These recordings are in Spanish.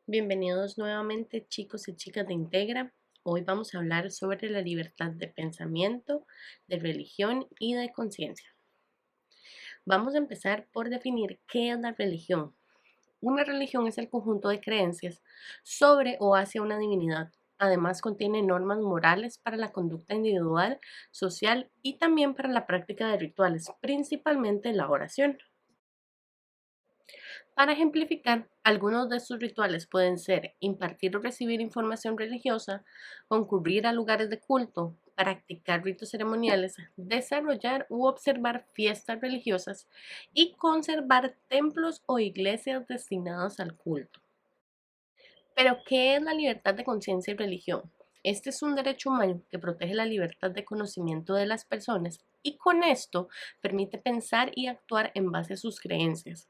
Bienvenidos nuevamente chicos y chicas de Integra. Hoy vamos a hablar sobre la libertad de pensamiento, de religión y de conciencia. Vamos a empezar por definir qué es la religión. Una religión es el conjunto de creencias sobre o hacia una divinidad. Además contiene normas morales para la conducta individual, social y también para la práctica de rituales, principalmente la oración. Para ejemplificar, algunos de estos rituales pueden ser impartir o recibir información religiosa, concurrir a lugares de culto, practicar ritos ceremoniales, desarrollar u observar fiestas religiosas y conservar templos o iglesias destinados al culto. Pero, ¿qué es la libertad de conciencia y religión? Este es un derecho humano que protege la libertad de conocimiento de las personas y con esto permite pensar y actuar en base a sus creencias.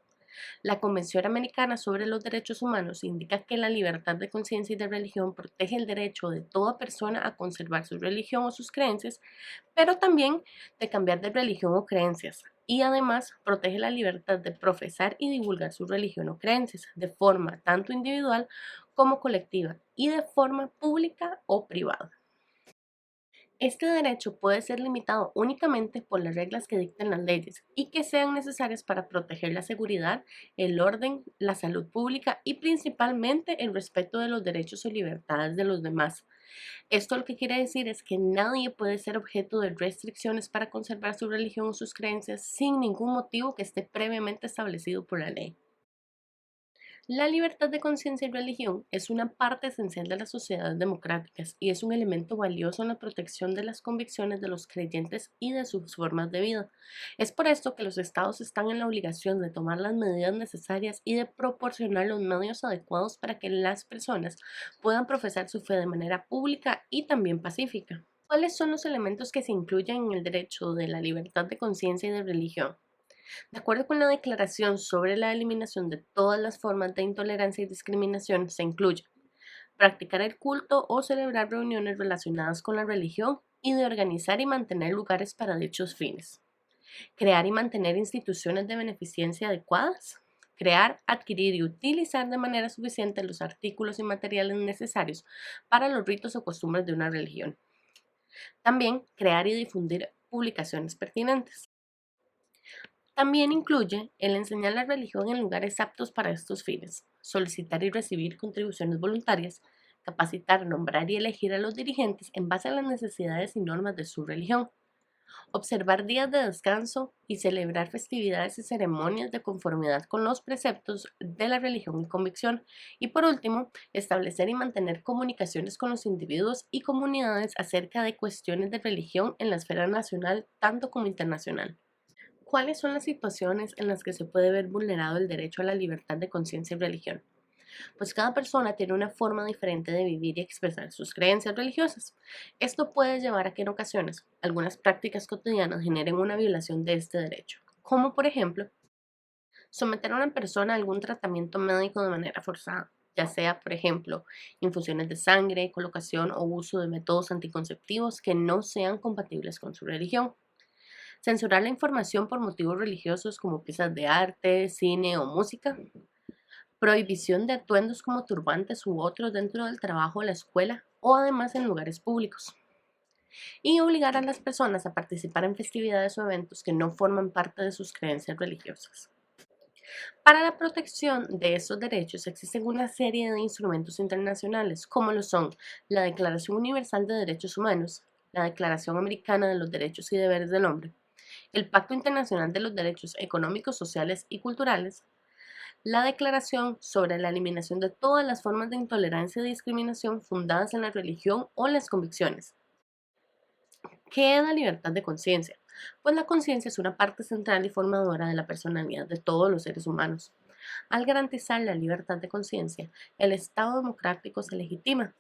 La Convención Americana sobre los Derechos Humanos indica que la libertad de conciencia y de religión protege el derecho de toda persona a conservar su religión o sus creencias, pero también de cambiar de religión o creencias. Y además protege la libertad de profesar y divulgar su religión o creencias de forma tanto individual como colectiva y de forma pública o privada. Este derecho puede ser limitado únicamente por las reglas que dicten las leyes y que sean necesarias para proteger la seguridad, el orden, la salud pública y principalmente el respeto de los derechos o libertades de los demás. Esto lo que quiere decir es que nadie puede ser objeto de restricciones para conservar su religión o sus creencias sin ningún motivo que esté previamente establecido por la ley. La libertad de conciencia y religión es una parte esencial de las sociedades democráticas y es un elemento valioso en la protección de las convicciones de los creyentes y de sus formas de vida. Es por esto que los estados están en la obligación de tomar las medidas necesarias y de proporcionar los medios adecuados para que las personas puedan profesar su fe de manera pública y también pacífica. ¿Cuáles son los elementos que se incluyen en el derecho de la libertad de conciencia y de religión? De acuerdo con la Declaración sobre la Eliminación de todas las formas de intolerancia y discriminación, se incluye practicar el culto o celebrar reuniones relacionadas con la religión y de organizar y mantener lugares para dichos fines. Crear y mantener instituciones de beneficencia adecuadas. Crear, adquirir y utilizar de manera suficiente los artículos y materiales necesarios para los ritos o costumbres de una religión. También crear y difundir publicaciones pertinentes. También incluye el enseñar la religión en lugares aptos para estos fines, solicitar y recibir contribuciones voluntarias, capacitar, nombrar y elegir a los dirigentes en base a las necesidades y normas de su religión, observar días de descanso y celebrar festividades y ceremonias de conformidad con los preceptos de la religión y convicción, y por último, establecer y mantener comunicaciones con los individuos y comunidades acerca de cuestiones de religión en la esfera nacional tanto como internacional. ¿Cuáles son las situaciones en las que se puede ver vulnerado el derecho a la libertad de conciencia y religión? Pues cada persona tiene una forma diferente de vivir y expresar sus creencias religiosas. Esto puede llevar a que en ocasiones algunas prácticas cotidianas generen una violación de este derecho, como por ejemplo someter a una persona a algún tratamiento médico de manera forzada, ya sea, por ejemplo, infusiones de sangre, colocación o uso de métodos anticonceptivos que no sean compatibles con su religión. Censurar la información por motivos religiosos como piezas de arte, cine o música. Prohibición de atuendos como turbantes u otros dentro del trabajo o la escuela o además en lugares públicos. Y obligar a las personas a participar en festividades o eventos que no forman parte de sus creencias religiosas. Para la protección de estos derechos existen una serie de instrumentos internacionales, como lo son la Declaración Universal de Derechos Humanos, la Declaración Americana de los Derechos y Deberes del Hombre, el Pacto Internacional de los Derechos Económicos, Sociales y Culturales, la Declaración sobre la Eliminación de todas las formas de intolerancia y discriminación fundadas en la religión o las convicciones. ¿Qué es la libertad de conciencia? Pues la conciencia es una parte central y formadora de la personalidad de todos los seres humanos. Al garantizar la libertad de conciencia, el Estado democrático se legitima,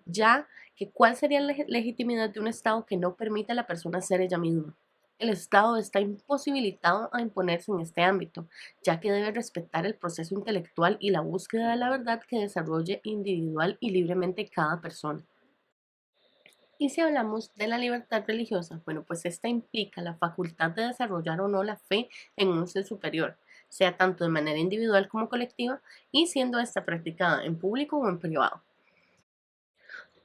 ya que ¿cuál sería la legitimidad de un Estado que no permite a la persona ser ella misma? El Estado está imposibilitado a imponerse en este ámbito, ya que debe respetar el proceso intelectual y la búsqueda de la verdad que desarrolle individual y libremente cada persona. Y si hablamos de la libertad religiosa, bueno, pues esta implica la facultad de desarrollar o no la fe en un ser superior, sea tanto de manera individual como colectiva, y siendo esta practicada en público o en privado.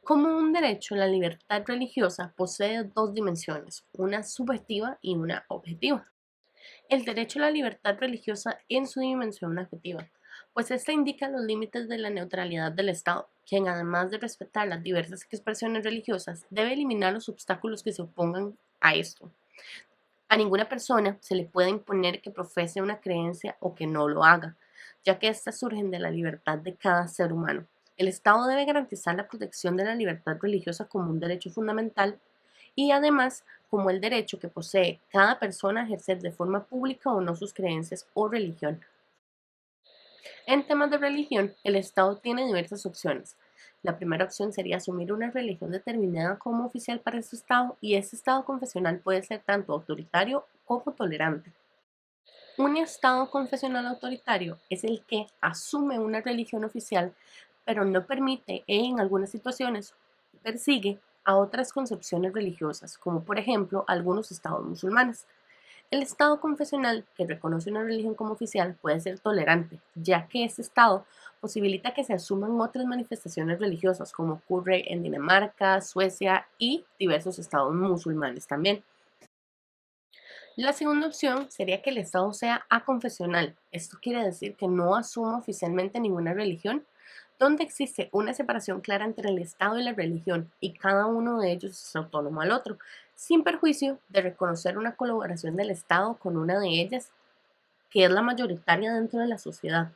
Como un derecho, la libertad religiosa posee dos dimensiones, una subjetiva y una objetiva. El derecho a la libertad religiosa en su dimensión objetiva, pues esta indica los límites de la neutralidad del Estado, quien además de respetar las diversas expresiones religiosas, debe eliminar los obstáculos que se opongan a esto. A ninguna persona se le puede imponer que profese una creencia o que no lo haga, ya que éstas surgen de la libertad de cada ser humano. El Estado debe garantizar la protección de la libertad religiosa como un derecho fundamental y además como el derecho que posee cada persona a ejercer de forma pública o no sus creencias o religión. En temas de religión, el Estado tiene diversas opciones. La primera opción sería asumir una religión determinada como oficial para ese Estado, y ese Estado confesional puede ser tanto autoritario como tolerante. Un Estado confesional autoritario es el que asume una religión oficial, pero no permite e en algunas situaciones persigue a otras concepciones religiosas, como por ejemplo algunos estados musulmanes. El Estado confesional que reconoce una religión como oficial puede ser tolerante, ya que este Estado posibilita que se asuman otras manifestaciones religiosas, como ocurre en Dinamarca, Suecia y diversos estados musulmanes también. La segunda opción sería que el Estado sea aconfesional. Esto quiere decir que no asuma oficialmente ninguna religión, donde existe una separación clara entre el Estado y la religión, y cada uno de ellos es autónomo al otro, sin perjuicio de reconocer una colaboración del Estado con una de ellas, que es la mayoritaria dentro de la sociedad.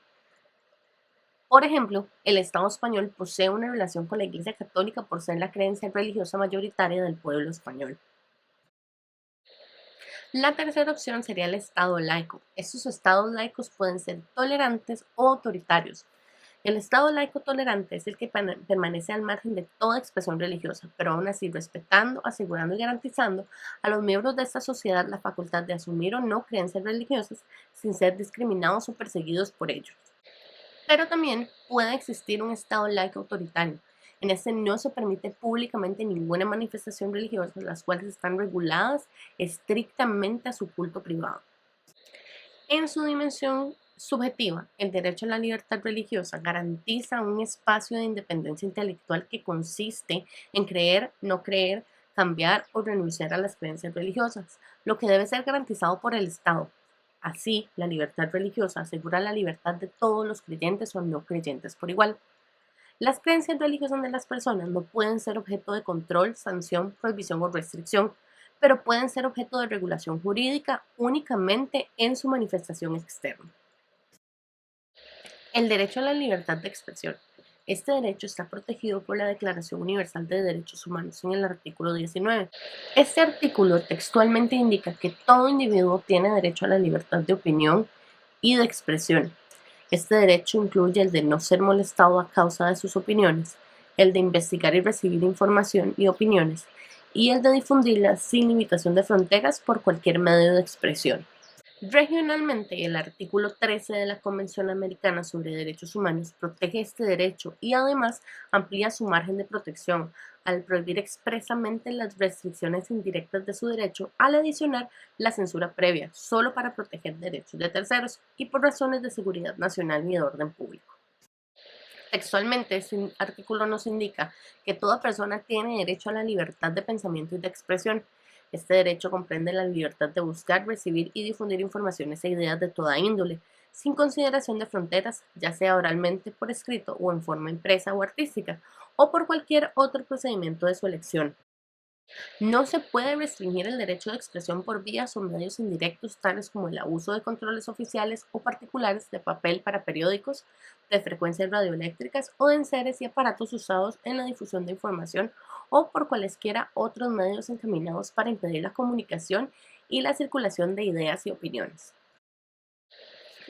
Por ejemplo, el Estado español posee una relación con la Iglesia Católica por ser la creencia religiosa mayoritaria del pueblo español. La tercera opción sería el Estado laico. Estos estados laicos pueden ser tolerantes o autoritarios. El Estado laico tolerante es el que permanece al margen de toda expresión religiosa, pero aún así respetando, asegurando y garantizando a los miembros de esta sociedad la facultad de asumir o no creencias religiosas sin ser discriminados o perseguidos por ellos. Pero también puede existir un Estado laico autoritario. En este no se permite públicamente ninguna manifestación religiosa, las cuales están reguladas estrictamente a su culto privado. En su dimensión subjetiva, el derecho a la libertad religiosa garantiza un espacio de independencia intelectual que consiste en creer, no creer, cambiar o renunciar a las creencias religiosas, lo que debe ser garantizado por el Estado. Así, la libertad religiosa asegura la libertad de todos los creyentes o no creyentes por igual. Las creencias religiosas de las personas no pueden ser objeto de control, sanción, prohibición o restricción, pero pueden ser objeto de regulación jurídica únicamente en su manifestación externa. El derecho a la libertad de expresión. Este derecho está protegido por la Declaración Universal de Derechos Humanos en el artículo 19. Este artículo textualmente indica que todo individuo tiene derecho a la libertad de opinión y de expresión. Este derecho incluye el de no ser molestado a causa de sus opiniones, el de investigar y recibir información y opiniones, y el de difundirlas sin limitación de fronteras por cualquier medio de expresión. Regionalmente, el artículo 13 de la Convención Americana sobre Derechos Humanos protege este derecho y además amplía su margen de protección al prohibir expresamente las restricciones indirectas de su derecho, al adicionar la censura previa, solo para proteger derechos de terceros y por razones de seguridad nacional y de orden público. Textualmente, este artículo nos indica que toda persona tiene derecho a la libertad de pensamiento y de expresión. Este derecho comprende la libertad de buscar, recibir y difundir informaciones e ideas de toda índole, sin consideración de fronteras, ya sea oralmente, por escrito o en forma impresa o artística, o por cualquier otro procedimiento de su elección. No se puede restringir el derecho de expresión por vías o medios indirectos tales como el abuso de controles oficiales o particulares de papel para periódicos, de frecuencias radioeléctricas o de enseres y aparatos usados en la difusión de información, o por cualesquiera otros medios encaminados para impedir la comunicación y la circulación de ideas y opiniones.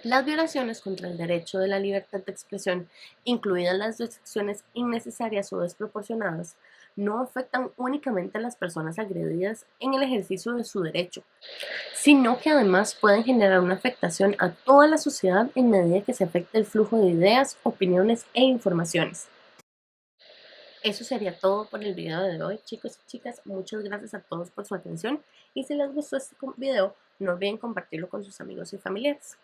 Las violaciones contra el derecho de la libertad de expresión, incluidas las restricciones innecesarias o desproporcionadas, no afectan únicamente a las personas agredidas en el ejercicio de su derecho, sino que además pueden generar una afectación a toda la sociedad en medida que se afecte el flujo de ideas, opiniones e informaciones. Eso sería todo por el video de hoy, chicos y chicas. Muchas gracias a todos por su atención, y si les gustó este video, no olviden compartirlo con sus amigos y familiares.